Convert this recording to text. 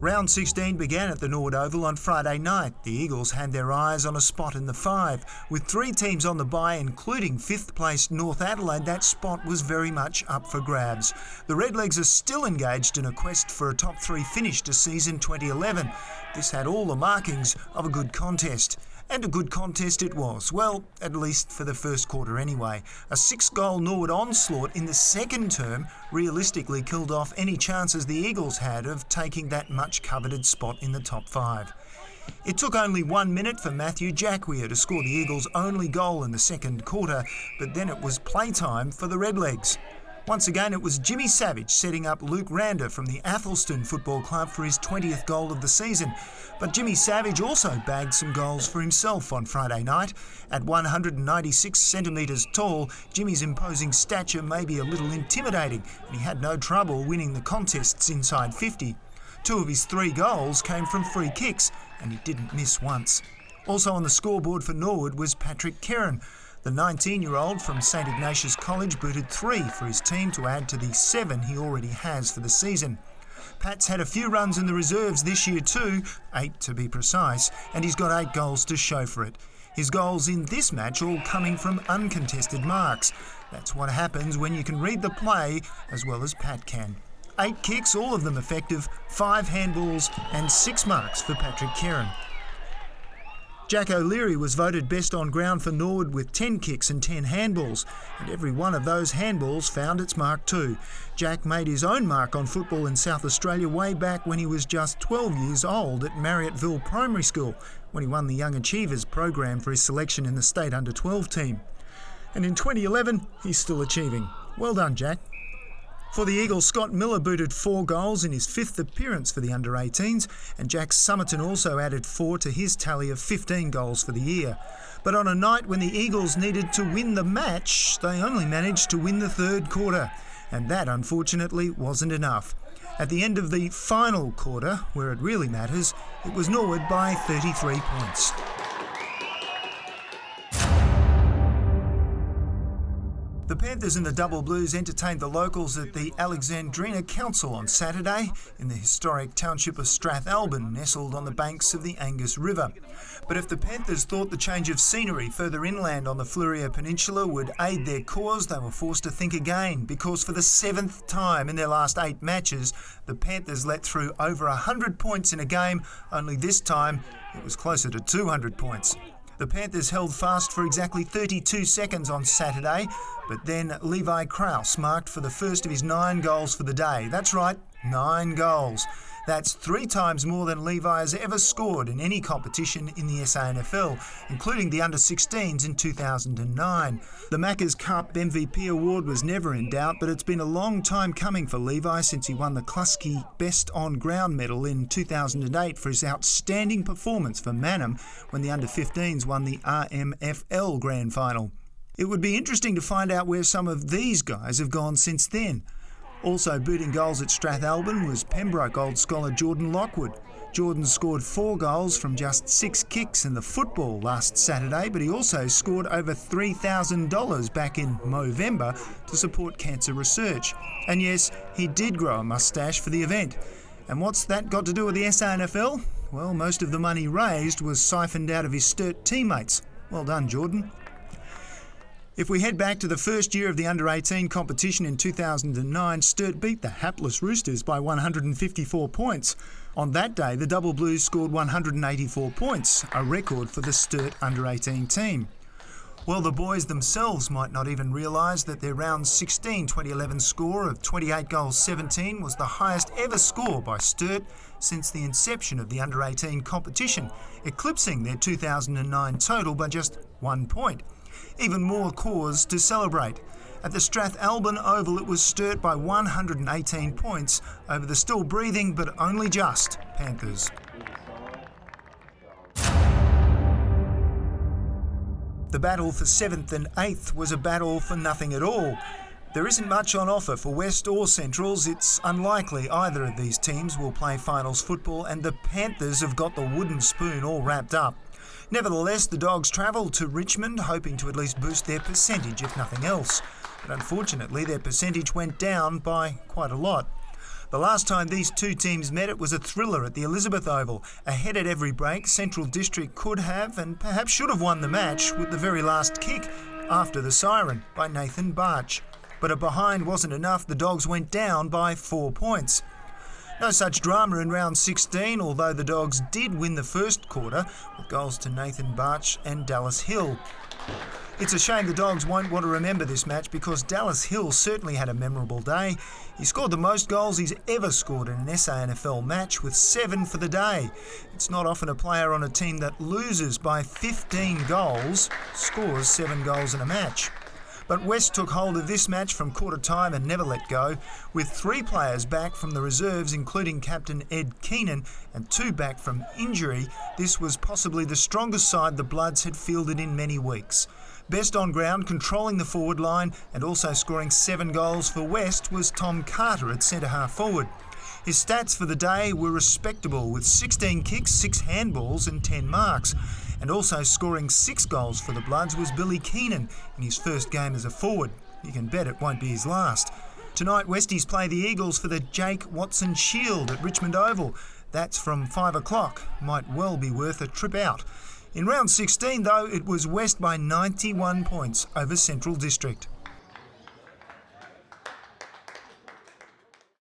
Round 16 began at the Norwood Oval on Friday night. The Eagles had their eyes on a spot in the 5. With 3 teams on the bye, including 5th-placed North Adelaide, that spot was very much up for grabs. The Redlegs are still engaged in a quest for a top 3 finish to season 2011. This had all the markings of a good contest. And a good contest it was. Well, at least for the first quarter anyway. A 6-goal Norwood onslaught in the second term realistically killed off any chances the Eagles had of taking that much-coveted spot in the top 5. It took only 1 minute for Matthew Jacquier to score the Eagles' only goal in the second quarter, but then it was playtime for the Redlegs. Once again, it was Jimmy Savage setting up Luke Rander from the Athelston Football Club for his 20th goal of the season. But Jimmy Savage also bagged some goals for himself on Friday night. At 196 centimetres tall, Jimmy's imposing stature may be a little intimidating, and he had no trouble winning the contests inside 50. 2 of his 3 goals came from free kicks, and he didn't miss once. Also on the scoreboard for Norwood was Patrick Kerrin. The 19-year-old from St Ignatius College booted 3 for his team to add to the 7 he already has for the season. Pat's had a few runs in the reserves this year too, 8 to be precise, and he's got 8 goals to show for it. His goals in this match all coming from uncontested marks. That's what happens when you can read the play as well as Pat can. 8 kicks, all of them effective, 5 handballs and 6 marks for Patrick Kerrin. Jack O'Leary was voted best on ground for Norwood with 10 kicks and 10 handballs, and every one of those handballs found its mark too. Jack made his own mark on football in South Australia way back when he was just 12 years old at Marriotteville Primary School, when he won the Young Achievers program for his selection in the state under-12 team. And in 2011, he's still achieving. Well done, Jack. For the Eagles, Scott Miller booted 4 goals in his 5th appearance for the under-18s, and Jack Summerton also added 4 to his tally of 15 goals for the year. But on a night when the Eagles needed to win the match, they only managed to win the 3rd quarter, and that unfortunately wasn't enough. At the end of the final quarter, where it really matters, it was Norwood by 33 points. The Panthers and the Double Blues entertained the locals at the Alexandrina Council on Saturday in the historic township of Strathalbyn, nestled on the banks of the Angus River. But if the Panthers thought the change of scenery further inland on the Fleurieu Peninsula would aid their cause, they were forced to think again, because for the 7th time in their last 8 matches, the Panthers let through over 100 points in a game, only this time it was closer to 200 points. The Panthers held fast for exactly 32 seconds on Saturday, but then Levi Krause marked for the first of his 9 goals for the day. That's right, 9 goals. That's 3 times more than Levi has ever scored in any competition in the SANFL, including the under-16s in 2009. The Macca's Cup MVP award was never in doubt, but it's been a long time coming for Levi since he won the Kluski Best On Ground medal in 2008 for his outstanding performance for Mannum when the under-15s won the RMFL Grand Final. It would be interesting to find out where some of these guys have gone since then. Also booting goals at Strathalbyn was Pembroke Old Scholar Jordan Lockwood. Jordan scored 4 goals from just 6 kicks in the football last Saturday, but he also scored over $3,000 back in Movember to support cancer research. And yes, he did grow a moustache for the event. And what's that got to do with the SANFL? Well, most of the money raised was siphoned out of his Sturt teammates. Well done, Jordan. If we head back to the first year of the under-18 competition in 2009, Sturt beat the hapless Roosters by 154 points. On that day, the Double Blues scored 184 points, a record for the Sturt under-18 team. Well, the boys themselves might not even realise that their round 16 2011 score of 28 goals 17 was the highest ever score by Sturt since the inception of the under-18 competition, eclipsing their 2009 total by just 1 point. Even more cause to celebrate. At the Strathalbyn Oval, it was Sturt by 118 points over the still breathing but only just Panthers. The battle for 7th and 8th was a battle for nothing at all. There isn't much on offer for West or Centrals. It's unlikely either of these teams will play finals football, and the Panthers have got the wooden spoon all wrapped up. Nevertheless, the Dogs travelled to Richmond, hoping to at least boost their percentage, if nothing else. But unfortunately, their percentage went down by quite a lot. The last time these two teams met, it was a thriller at the Elizabeth Oval. Ahead at every break, Central District could have and perhaps should have won the match with the very last kick after the siren by Nathan Barch. But a behind wasn't enough. The Dogs went down by 4 points. No such drama in round 16, although the Dogs did win the first quarter with goals to Nathan Barch and Dallas Hill. It's a shame the Dogs won't want to remember this match because Dallas Hill certainly had a memorable day. He scored the most goals he's ever scored in an SANFL match with 7 for the day. It's not often a player on a team that loses by 15 goals scores 7 goals in a match. But West took hold of this match from quarter time and never let go, with 3 players back from the reserves, including captain Ed Keenan, and 2 back from injury. This was possibly the strongest side the Bloods had fielded in many weeks. Best on ground, controlling the forward line and also scoring 7 goals for West was Tom Carter at centre-half forward. His stats for the day were respectable, with 16 kicks, 6 handballs and 10 marks. And also scoring 6 goals for the Bloods was Billy Keenan in his first game as a forward. You can bet it won't be his last. Tonight, Westies play the Eagles for the Jake Watson Shield at Richmond Oval. That's from 5 o'clock. Might well be worth a trip out. In round 16, though, it was West by 91 points over Central District.